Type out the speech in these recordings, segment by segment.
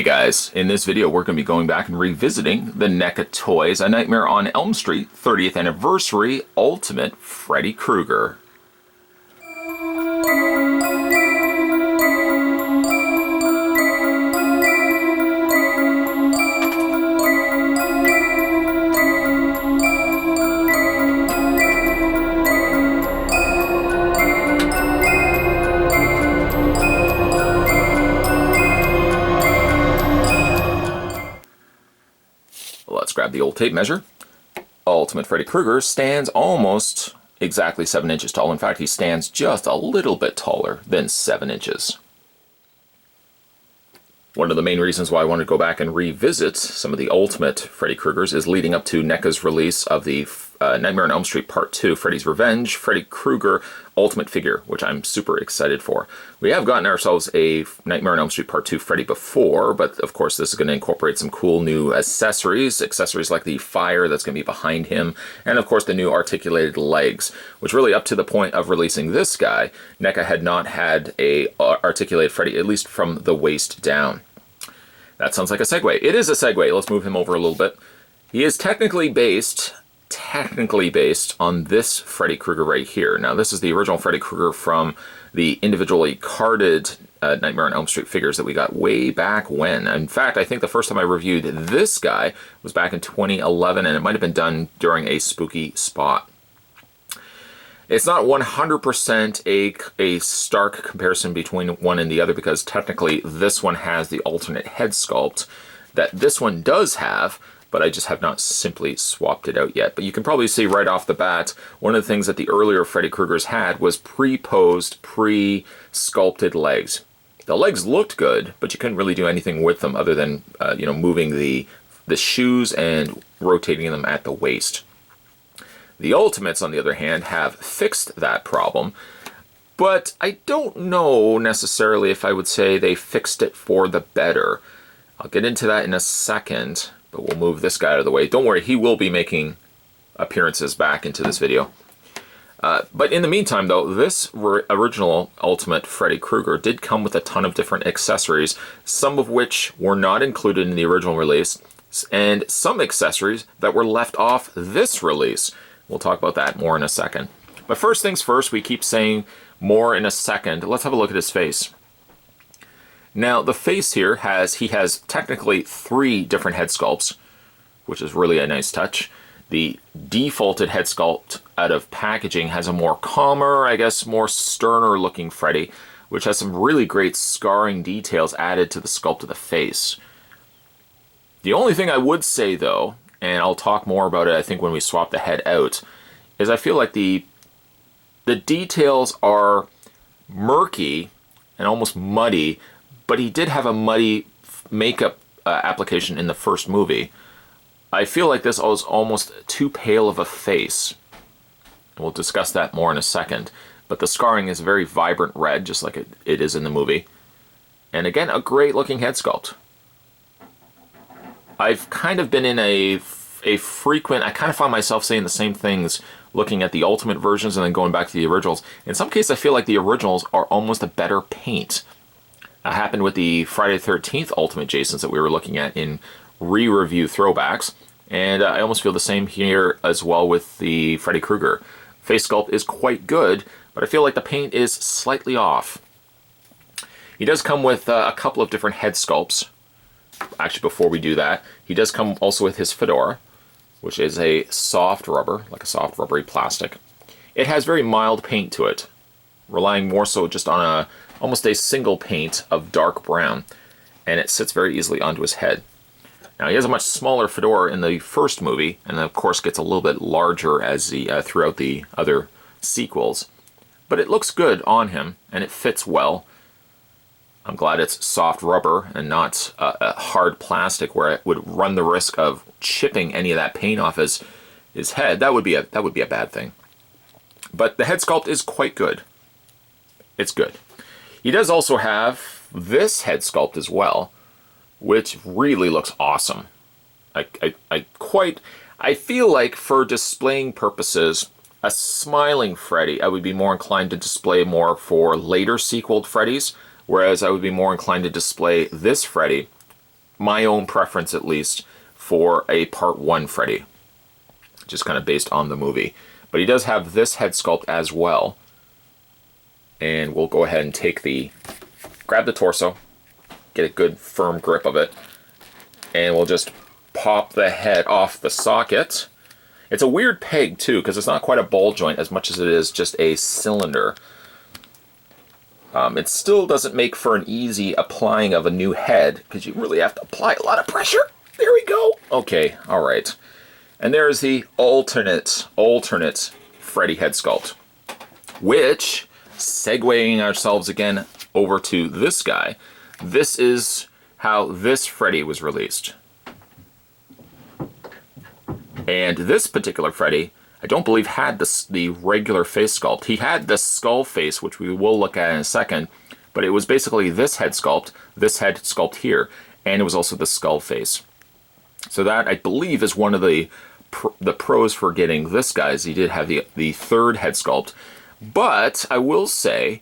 Hey guys, in this video we're going to be going back and revisiting the NECA Toys A Nightmare on Elm Street 30th Anniversary Ultimate Freddy Krueger. Let's grab the old tape measure. Ultimate Freddy Krueger stands almost exactly 7 inches tall. In fact, he stands just a little bit taller than 7 inches. One of the main reasons why I wanted to go back and revisit some of the Ultimate Freddy Kruegers is leading up to NECA's release of the Nightmare on Elm Street Part 2, Freddy's Revenge, Freddy Krueger Ultimate figure, which I'm super excited for. We have gotten ourselves a Nightmare on Elm Street Part 2 Freddy before, but of course this is going to incorporate some cool new accessories like the fire that's going to be behind him, and of course the new articulated legs, which really up to the point of releasing this guy, NECA had not had a articulated Freddy, at least from the waist down. That sounds like a segue. It is a segue. Let's move him over a little bit. He is technically based on this Freddy Krueger right here. Now, this is the original Freddy Krueger from the individually carded Nightmare on Elm Street figures that we got way back when. In fact, I think the first time I reviewed this guy was back in 2011, and it might have been done during a spooky spot. It's not 100% a stark comparison between one and the other, because technically this one has the alternate head sculpt that this one does have, but I just have not simply swapped it out yet. But you can probably see right off the bat, one of the things that the earlier Freddy Kruegers had was pre-posed, pre-sculpted legs. The legs looked good, but you couldn't really do anything with them other than moving the shoes and rotating them at the waist. The Ultimates, on the other hand, have fixed that problem, but I don't know necessarily if I would say they fixed it for the better. I'll get into that in a second, but we'll move this guy out of the way. Don't worry, he will be making appearances back into this video. But in the meantime, though, this original Ultimate Freddy Krueger did come with a ton of different accessories, some of which were not included in the original release, and some accessories that were left off this release. We'll talk about that more in a second. But first things first, we keep saying more in a second. Let's have a look at his face. Now, the face here he has technically 3 different head sculpts, which is really a nice touch. The defaulted head sculpt out of packaging has a more calmer, I guess, more sterner looking Freddy, which has some really great scarring details added to the sculpt of the face. The only thing I would say, though, and I'll talk more about it, I think, when we swap the head out, is I feel like the details are murky and almost muddy, but he did have a muddy makeup application in the first movie. I feel like this was almost too pale of a face. We'll discuss that more in a second. But the scarring is very vibrant red, just like it is in the movie. And again, a great looking head sculpt. I've kind of been in a frequent, I kind of find myself saying the same things looking at the Ultimate versions and then going back to the originals. In some cases, I feel like the originals are almost a better paint. That happened with the Friday the 13th Ultimate Jasons that we were looking at in re-review throwbacks. And I almost feel the same here as well with the Freddy Krueger. Face sculpt is quite good, but I feel like the paint is slightly off. He does come with a couple of different head sculpts. Actually, before we do that, he does come also with his fedora, which is a soft rubber, like a soft rubbery plastic. It has very mild paint to it, relying more so just on almost a single paint of dark brown, and it sits very easily onto his head. Now, he has a much smaller fedora in the first movie, and of course gets a little bit larger as throughout the other sequels. But it looks good on him, and it fits well. I'm glad it's soft rubber and not hard plastic, where it would run the risk of chipping any of that paint off his head. That would be a bad thing. But the head sculpt is quite good. It's good. He does also have this head sculpt as well, which really looks awesome. I feel like for displaying purposes, a smiling Freddy I would be more inclined to display more for later sequeled Freddys, whereas I would be more inclined to display this Freddy my own preference at least for a Part 1 Freddy, just kind of based on the movie. But he does have this head sculpt as well. And we'll go ahead and grab the torso, get a good firm grip of it, and we'll just pop the head off the socket. It's a weird peg too, because it's not quite a ball joint as much as it is just a cylinder. It still doesn't make for an easy applying of a new head, because you really have to apply a lot of pressure. There we go. Okay, all right. And there's the alternate Freddy head sculpt, which, segueing ourselves again over to this guy, this is how this Freddy was released. And this particular Freddy, I don't believe had the regular face sculpt. He had the skull face, which we will look at in a second, but it was basically this head sculpt here, and it was also the skull face. So that, I believe, is one of the pros for getting this guy, is he did have the third head sculpt. But I will say,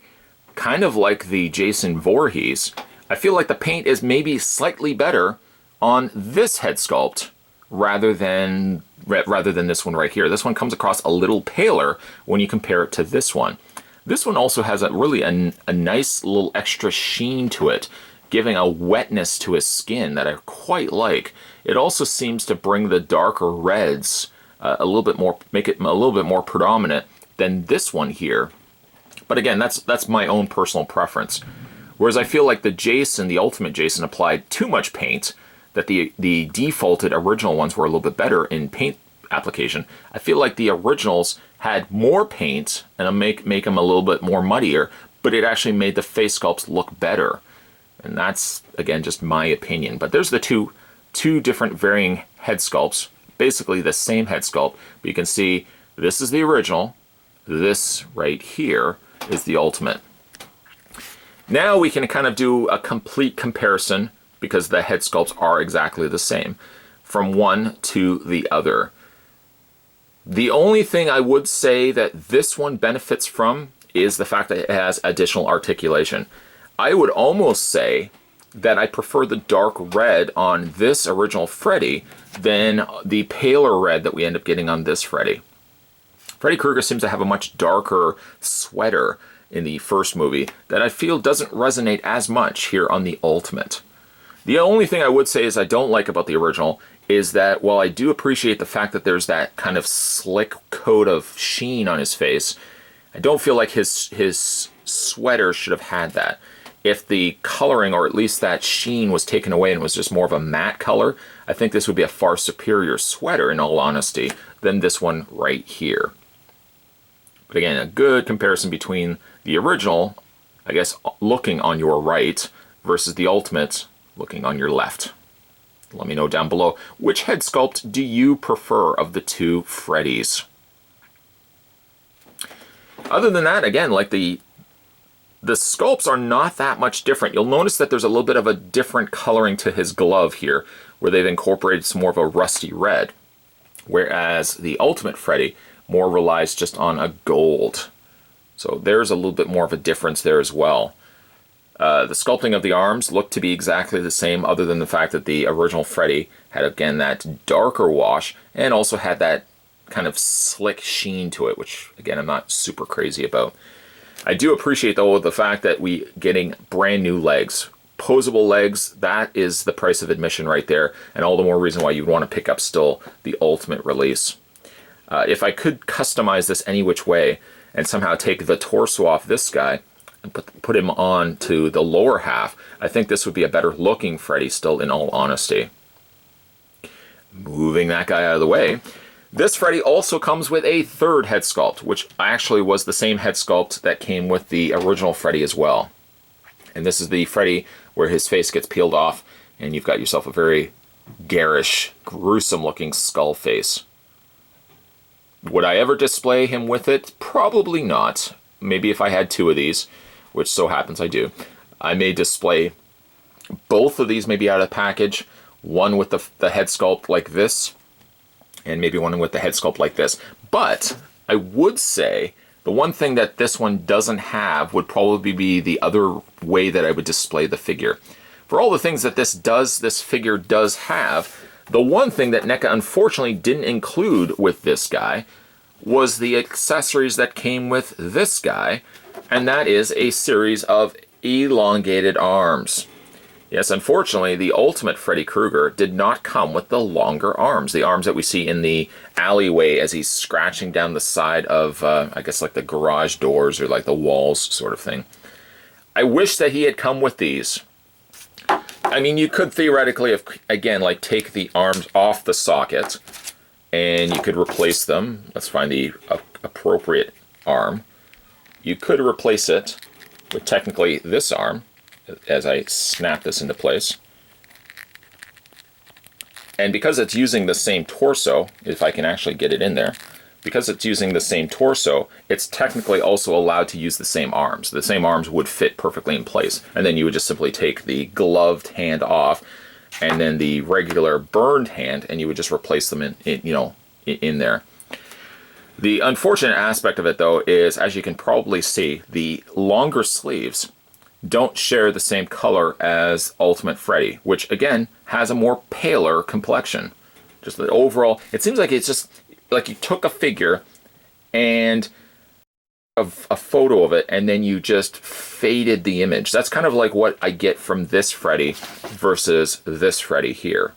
kind of like the Jason Voorhees, I feel like the paint is maybe slightly better on this head sculpt rather than this one right here. This one comes across a little paler when you compare it to this one. This one also has a nice little extra sheen to it, giving a wetness to his skin that I quite like. It also seems to bring the darker reds a little bit more, make it a little bit more predominant than this one here. But again, that's my own personal preference. Whereas I feel like the Ultimate Jason applied too much paint, that the defaulted original ones were a little bit better in paint application. I feel like the originals had more paint and make them a little bit more muddier, but it actually made the face sculpts look better. And that's, again, just my opinion. But there's the two different varying head sculpts, basically the same head sculpt, but you can see this is the original. This right here is the Ultimate. Now we can kind of do a complete comparison, because the head sculpts are exactly the same, from one to the other. The only thing I would say that this one benefits from is the fact that it has additional articulation. I would almost say that I prefer the dark red on this original Freddy than the paler red that we end up getting on this Freddy. Freddy Krueger seems to have a much darker sweater in the first movie that I feel doesn't resonate as much here on the Ultimate. The only thing I would say is I don't like about the original is that while I do appreciate the fact that there's that kind of slick coat of sheen on his face, I don't feel like his sweater should have had that. If the coloring, or at least that sheen, was taken away and was just more of a matte color, I think this would be a far superior sweater, in all honesty, than this one right here. But again, a good comparison between the original, I guess, looking on your right, versus the Ultimate looking on your left. Let me know down below, which head sculpt do you prefer of the two Freddys? Other than that, again, like the sculpts are not that much different. You'll notice that there's a little bit of a different coloring to his glove here, where they've incorporated some more of a rusty red, whereas the Ultimate Freddy more relies just on a gold. So there's a little bit more of a difference there as well. The sculpting of the arms looked to be exactly the same, other than the fact that the original Freddy had, again, that darker wash and also had that kind of slick sheen to it, which, again, I'm not super crazy about. I do appreciate, though, the fact that we getting brand new legs. Posable legs, that is the price of admission right there, and all the more reason why you'd want to pick up still the Ultimate release. If I could customize this any which way and somehow take the torso off this guy and put him on to the lower half, I think this would be a better looking Freddy still, in all honesty. Moving that guy out of the way, this Freddy also comes with a third head sculpt, which actually was the same head sculpt that came with the original Freddy as well. And this is the Freddy where his face gets peeled off and you've got yourself a very garish, gruesome looking skull face. Would I ever display him with it? Probably not. Maybe if I had two of these, which so happens I do. I may display both of these maybe out of the package, one with the head sculpt like this, and maybe one with the head sculpt like this. But I would say the one thing that this one doesn't have would probably be the other way that I would display the figure, for all the things that this figure does have, the one thing that NECA unfortunately didn't include with this guy was the accessories that came with this guy, and that is a series of elongated arms. Yes, unfortunately, the Ultimate Freddy Krueger did not come with the longer arms. The arms that we see in the alleyway as he's scratching down the side of, I guess, like the garage doors or like the walls sort of thing. I wish that he had come with these. I mean, you could theoretically, again, like take the arms off the socket and you could replace them. Let's find the appropriate arm. You could replace it with technically this arm, as I snap this into place. And because it's using the same torso, if I can actually get it in there, because it's using the same torso, it's technically also allowed to use the same arms. The same arms would fit perfectly in place. And then you would just simply take the gloved hand off and then the regular burned hand, and you would just replace them in there. The unfortunate aspect of it, though, is, as you can probably see, the longer sleeves don't share the same color as Ultimate Freddy, which again has a more paler complexion. Just the overall, it seems like it's just like you took a figure and a photo of it and then you just faded the image. That's kind of like what I get from this Freddy versus this Freddy here.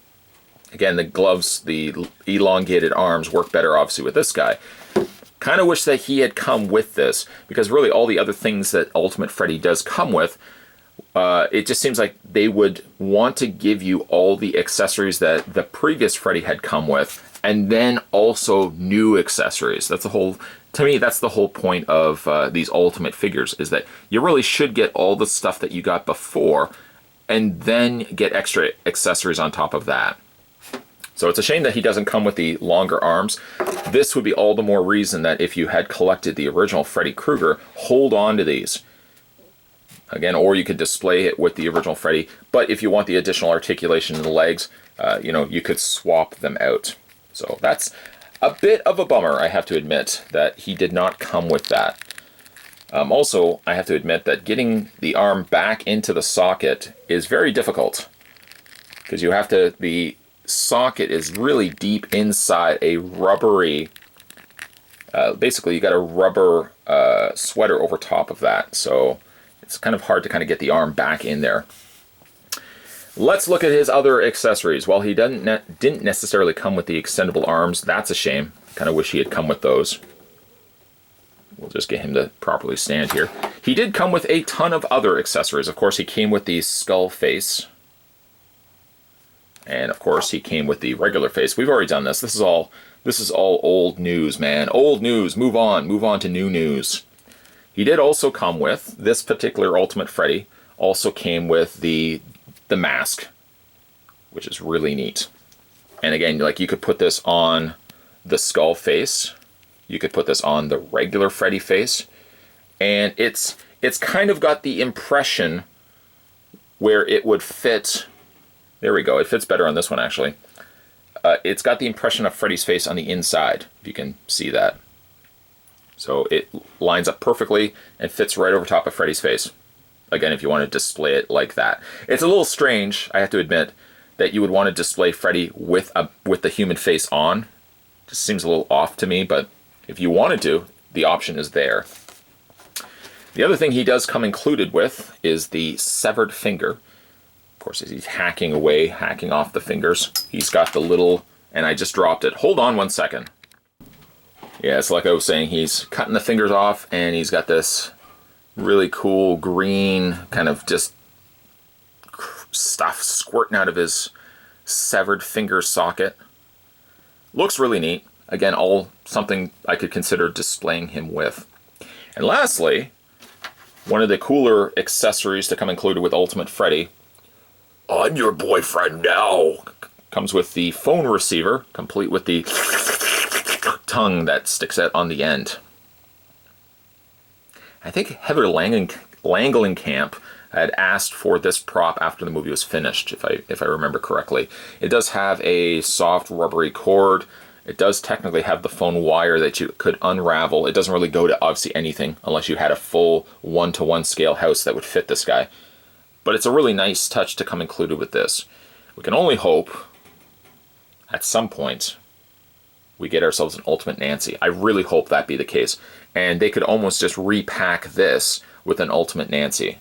Again, the gloves, the elongated arms work better obviously with this guy. Kind of wish that he had come with this, because really all the other things that Ultimate Freddy does come with, it just seems like they would want to give you all the accessories that the previous Freddy had come with, and then also new accessories. That's the whole, to me, that's the whole point of these Ultimate figures, is that you really should get all the stuff that you got before, and then get extra accessories on top of that. So it's a shame that he doesn't come with the longer arms. This would be all the more reason that if you had collected the original Freddy Krueger, hold on to these. Again, or you could display it with the original Freddy, but if you want the additional articulation in the legs, you could swap them out. So that's a bit of a bummer, I have to admit, that he did not come with that. Also, I have to admit that getting the arm back into the socket is very difficult, because you have to, the socket is really deep inside a rubbery, basically you got a rubber sweater over top of that, so it's kind of hard to kind of get the arm back in there. Let's look at his other accessories. While he didn't necessarily come with the extendable arms, that's a shame. Kind of wish he had come with those. We'll just get him to properly stand here. He did come with a ton of other accessories. Of course, he came with the skull face. And of course, he came with the regular face. We've already done this. This is all old news, man. Old news. Move on to new news. He did also come with, this particular Ultimate Freddy also came with the mask, which is really neat. And again, like, you could put this on the skull face. You could put this on the regular Freddy face. And it's kind of got the impression where it would fit. There we go. It fits better on this one, actually. It's got the impression of Freddy's face on the inside, if you can see that. So it lines up perfectly and fits right over top of Freddy's face. Again, if you want to display it like that. It's a little strange, I have to admit, that you would want to display Freddy with the human face on. Just seems a little off to me, but if you wanted to, the option is there. The other thing he does come included with is the severed finger. Of course, as he's hacking away, hacking off the fingers, he's got the little, and I just dropped it. Hold on one second. Yeah, it's like I was saying, he's cutting the fingers off, and he's got this really cool green kind of just stuff squirting out of his severed finger socket. Looks really neat. Again, all something I could consider displaying him with. And lastly, one of the cooler accessories to come included with Ultimate Freddy, "I'm your boyfriend now," comes with the phone receiver, complete with the tongue that sticks out on the end. I think Heather Langelenkamp had asked for this prop after the movie was finished, if I remember correctly. It does have a soft rubbery cord. It does technically have the phone wire that you could unravel. It doesn't really go to obviously anything unless you had a full 1-to-1 scale house that would fit this guy. But it's a really nice touch to come included with this. We can only hope at some point we get ourselves an Ultimate Nancy. I really hope that be the case. And they could almost just repack this with an Ultimate Nancy.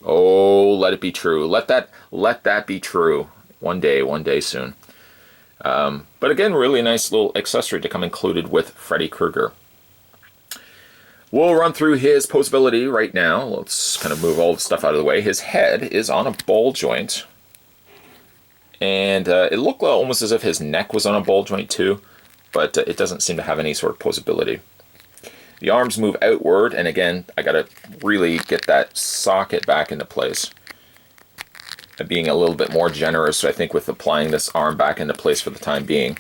Oh, let it be true. Let that be true. One day soon. But again, really nice little accessory to come included with Freddy Krueger. We'll run through his posability right now. Let's kind of move all the stuff out of the way. His head is on a ball joint. And it looked almost as if his neck was on a ball joint too, but it doesn't seem to have any sort of posability. The arms move outward, and again, I gotta really get that socket back into place. Being a little bit more generous, I think, with applying this arm back into place for the time being.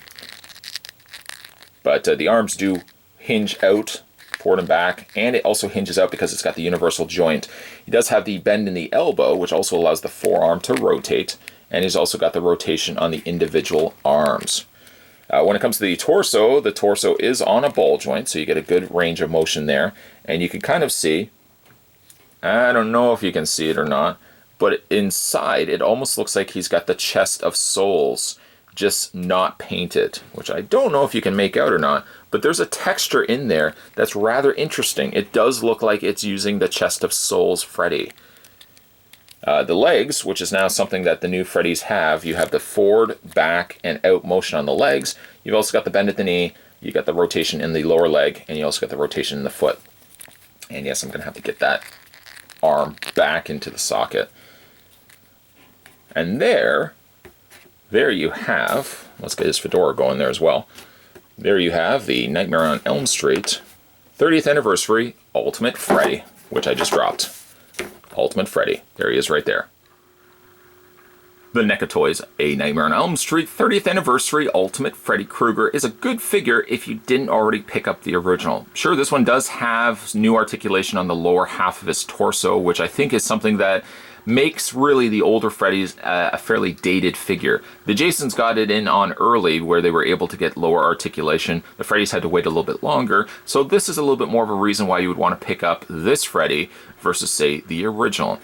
But the arms do hinge out, forward and back, and it also hinges out because it's got the universal joint. He does have the bend in the elbow, which also allows the forearm to rotate, and he's also got the rotation on the individual arms. When it comes to the torso is on a ball joint, so you get a good range of motion there, and you can kind of see, I don't know if you can see it or not, but inside it almost looks like he's got the chest of souls, just not painted, which I don't know if you can make out or not, but there's a texture in there that's rather interesting. It does look like it's using the chest of souls Freddy. The legs, which is now something that the new Freddys have, you have the forward, back, and out motion on the legs. You've also got the bend at the knee, you got the rotation in the lower leg, and you also got the rotation in the foot. And yes, I'm going to have to get that arm back into the socket. And there you have, let's get his fedora going there as well. There you have the Nightmare on Elm Street 30th Anniversary Ultimate Freddy, which I just dropped. Ultimate Freddy. There he is right there. The NECA Toys A Nightmare on Elm Street 30th Anniversary Ultimate Freddy Krueger is a good figure if you didn't already pick up the original. Sure, this one does have new articulation on the lower half of his torso, which I think is something that makes really the older Freddys a fairly dated figure. The Jasons got it in on early where they were able to get lower articulation. The Freddys had to wait a little bit longer, so this is a little bit more of a reason why you would want to pick up this Freddy versus, say, the original.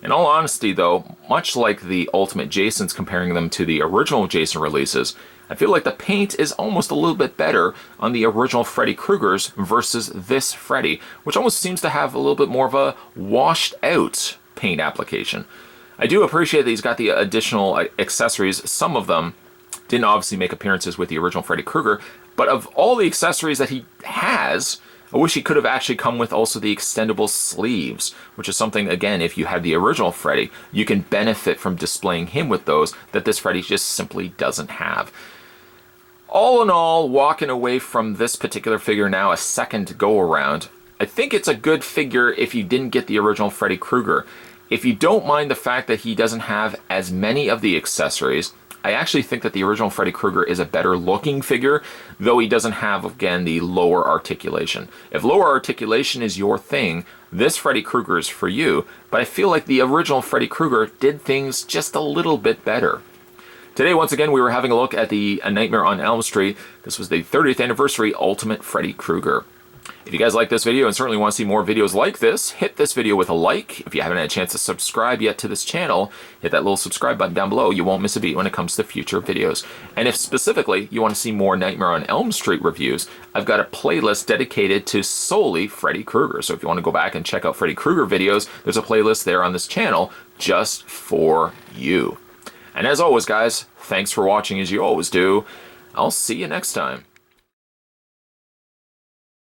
In all honesty though, much like the Ultimate Jasons, comparing them to the original Jason releases, I feel like the paint is almost a little bit better on the original Freddy Kruegers versus this Freddy, which almost seems to have a little bit more of a washed out paint application. I do appreciate that he's got the additional accessories. Some of them didn't obviously make appearances with the original Freddy Krueger, but of all the accessories that he has, I wish he could have actually come with also the extendable sleeves, which is something, again, if you had the original Freddy, you can benefit from displaying him with those that this Freddy just simply doesn't have. All in all, walking away from this particular figure now a second go around, I think it's a good figure if you didn't get the original Freddy Krueger. If you don't mind the fact that he doesn't have as many of the accessories, I actually think that the original Freddy Krueger is a better looking figure, though he doesn't have, again, the lower articulation. If lower articulation is your thing, this Freddy Krueger is for you, but I feel like the original Freddy Krueger did things just a little bit better. Today, once again, we were having a look at the A Nightmare on Elm Street. This was the 30th Anniversary Ultimate Freddy Krueger. If you guys like this video and certainly want to see more videos like this, hit this video with a like. If you haven't had a chance to subscribe yet to this channel, hit that little subscribe button down below. You won't miss a beat when it comes to future videos. And if specifically you want to see more Nightmare on Elm Street reviews, I've got a playlist dedicated to solely Freddy Krueger. So if you want to go back and check out Freddy Krueger videos, there's a playlist there on this channel just for you. And as always, guys, thanks for watching as you always do. I'll see you next time.